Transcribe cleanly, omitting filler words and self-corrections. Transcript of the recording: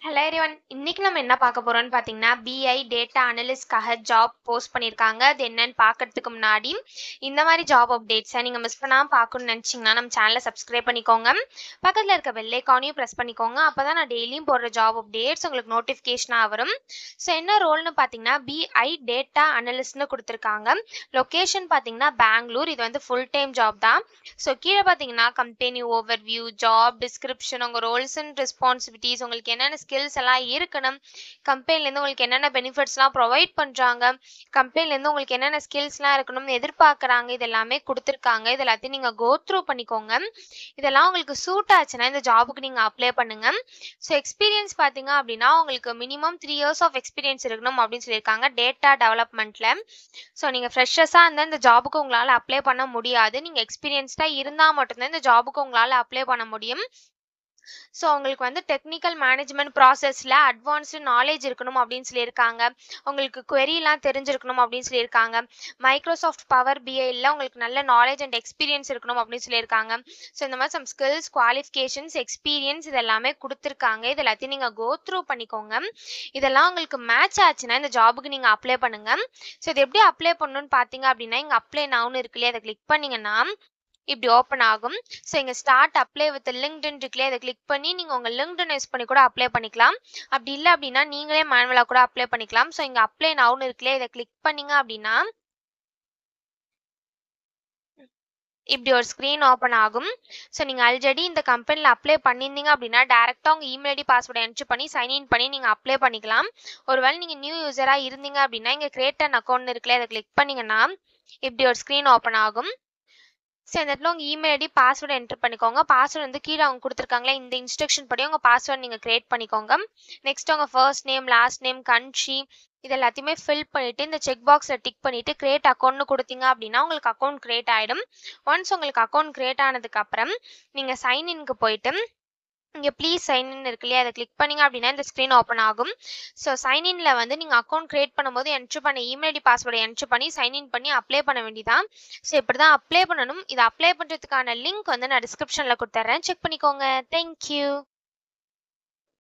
Hello everyone. இன்னைக்கு நம்ம என்ன பார்க்க போறோம்னு பார்த்தீங்கன்னா, பிஐ டேட்டா அனலிஸ்ட்காக ஜாப் போஸ்ட் பண்ணியிருக்காங்க. அது என்னன்னு பார்க்கறதுக்கு முன்னாடி, இந்த மாதிரி ஜாப் அப்டேட்ஸை நீங்கள் மிஸ் பண்ணாமல் பார்க்கணும்னு நினச்சிங்கன்னா நம்ம சேனலை சப்ஸ்கிரைப் பண்ணிக்கோங்க. பக்கத்தில் இருக்க பெல் ஐக்கானையும் ப்ரெஸ் பண்ணிக்கோங்க. அப்போ தான் நான் டெய்லியும் போடுற ஜாப் அப்டேட்ஸ் உங்களுக்கு நோட்டிஃபிகேஷனாக வரும். ஸோ என்ன ரோல்னு பார்த்தீங்கன்னா, பிஐ டேட்டா அனலிஸ்ட்னு கொடுத்துருக்காங்க. லொக்கேஷன் பார்த்தீங்கன்னா பெங்களூர். இது வந்து ஃபுல் டைம் ஜாப் தான். ஸோ கீழே பார்த்தீங்கன்னா கம்பெனி ஓவர்வியூ, ஜாப் டிஸ்கிரிப்ஷன், உங்கள் ரோல்ஸ் அண்ட் ரெஸ்பான்சிபிலிட்டிஸ், உங்களுக்கு என்னென்ன ஸ்கில்ஸ் எல்லாம் இருக்கணும், கம்பெனிலேருந்து உங்களுக்கு என்னென்ன பெனிஃபிட்ஸ்லாம் ப்ரொவைட் பண்ணுறாங்க, கம்பெனிலேருந்து உங்களுக்கு என்னென்ன ஸ்கில்ஸ்லாம் இருக்கணும்னு எதிர்பார்க்குறாங்க, இது எல்லாமே கொடுத்துருக்காங்க. இது எல்லாத்தையும் நீங்கள் கோ த்ரூ பண்ணிக்கோங்க. இதெல்லாம் உங்களுக்கு சூட் ஆச்சுன்னா இந்த ஜாபுக்கு நீங்கள் அப்ளை பண்ணுங்கள். ஸோ எக்ஸ்பீரியன்ஸ் பார்த்தீங்க அப்படின்னா உங்களுக்கு மினிமம் 3 இயர்ஸ் ஆஃப் எக்ஸ்பீரியன்ஸ் இருக்கணும் அப்படின்னு சொல்லியிருக்காங்க டேட்டா டெவலப்மெண்ட்டில். ஸோ நீங்கள் ஃப்ரெஷர்ஸாக இருந்தால் இந்த ஜாபுக்கு உங்களால் அப்ளை பண்ண முடியாது. நீங்கள் எக்ஸ்பீரியன்ஸ்டாக இருந்தால் மட்டும்தான் இந்த ஜாபுக்கு உங்களால் அப்ளை பண்ண முடியும். ஸோ உங்களுக்கு வந்து டெக்னிக்கல் மேனேஜ்மெண்ட் ப்ராசஸில் அட்வான்ஸ்டு நாலேஜ் இருக்கணும் அப்படின்னு சொல்லியிருக்காங்க. உங்களுக்கு queryலாம் தெரிஞ்சிருக்கணும் அப்படின்னு சொல்லியிருக்காங்க. மைக்ரோசாஃப்ட் பவர் பிஐயில் உங்களுக்கு நல்ல நாலேஜ் அண்ட் எக்ஸ்பீரியன்ஸ் இருக்கணும் அப்படின்னு சொல்லியிருக்காங்க. ஸோ இந்த மாதிரி சம் ஸ்கில்ஸ், குவாலிஃபிகேஷன்ஸ், எக்ஸ்பீரியன்ஸ் இதெல்லாமே கொடுத்துருக்காங்க. இது எல்லாத்தையும் நீங்கள் கோ த்ரூ பண்ணிக்கோங்க. இதெல்லாம் உங்களுக்கு மேட்ச் ஆச்சுன்னா இந்த ஜாபுக்கு நீங்கள் அப்ளை பண்ணுங்கள். ஸோ இது எப்படி அப்ளை பண்ணணும்னு பார்த்தீங்க அப்படின்னா, இங்கே அப்ளை நவுன்னு இருக்கு இல்லையா, அதை கிளிக் பண்ணிங்கன்னா இப்படி ஓப்பன் ஆகும். ஸோ இங்கே ஸ்டார்ட் அப்ளை வித் லிங்க்டின் இருக்குல்லையே, அதை கிளிக் பண்ணி நீங்கள் உங்கள் லிங்க்டின் யூஸ் பண்ணி கூட அப்ளை பண்ணிக்கலாம். அப்படி இல்லை அப்படின்னா நீங்களே மேனுவலாக கூட அப்ளை பண்ணிக்கலாம். ஸோ இங்கே அப்ளை நவுன்னு இருக்குல்லையே, இதை கிளிக் பண்ணிங்க அப்படின்னா இப்படி ஒரு ஸ்க்ரீன் ஓப்பன் ஆகும். ஸோ நீங்கள் ஆல்ரெடி இந்த கம்பெனியில் அப்ளை பண்ணியிருந்தீங்க அப்படின்னா டேரெக்டாக உங்கள் இமெயில் ஐடி பாஸ்வேர்டை என்ட்ரு பண்ணி சைன்இன் பண்ணி நீங்கள் அப்ளை பண்ணிக்கலாம். ஒருவேளை நீங்கள் நியூ யூஸராக இருந்தீங்க அப்படின்னா இங்கே கிரியேட் அன் அக்கௌண்ட் இருக்குல்லையே, அதை கிளிக் பண்ணிங்கன்னா இப்படி ஒரு ஸ்க்ரீன் ஓப்பன் ஆகும். ஸோ இந்த இடத்துல உங்கள் இமெயில் ஐடி பாஸ்வேர்டு என்ட்ரு பண்ணிக்கோங்க. பாஸ்வேர்டு வந்து கீழே அவங்க கொடுத்துருக்காங்களே இந்த இன்ஸ்ட்ரக்ஷன் படி உங்கள் பாஸ்வேர்டு நீங்கள் கிரியேட் பண்ணிக்கோங்க. நெக்ஸ்ட் உங்கள் first name, last name, country இது எல்லாத்தையுமே ஃபில் பண்ணிவிட்டு இந்த செக் பாக்ஸில் டிக் பண்ணிவிட்டு கிரியேட் அக்கௌண்ட்னு கொடுத்தீங்க அப்படின்னா உங்களுக்கு அக்கௌண்ட் கிரியேட் ஆகிடும். ஒன்ஸ் உங்களுக்கு அக்கௌண்ட் கிரியேட் ஆனதுக்கப்புறம் நீங்கள் சைன்இன்க்கு போயிட்டு இங்கே ப்ளீஸ் சைன்இன் இருக்கு இல்லையா, அதை கிளிக் பண்ணிங்க அப்படின்னா இந்த ஸ்க்ரீன் ஓப்பன் ஆகும். ஸோ சைன்இனில் வந்து நீங்கள் அக்கௌண்ட் கிரியேட் பண்ணும்போது என்ட்ரு பண்ண இமெயில் ஐடி பாஸ்வேர்டை என்ட்ரு பண்ணி சைன்இன் பண்ணி அப்ளை பண்ண வேண்டியதான். ஸோ இப்படி தான் அப்ளை பண்ணணும். இதை அப்ளை பண்ணுறதுக்கான லிங்க் வந்து நான் டிஸ்கிரிப்ஷனில் கொடுத்துட்றேன், செக் பண்ணிக்கோங்க. தேங்க்யூ.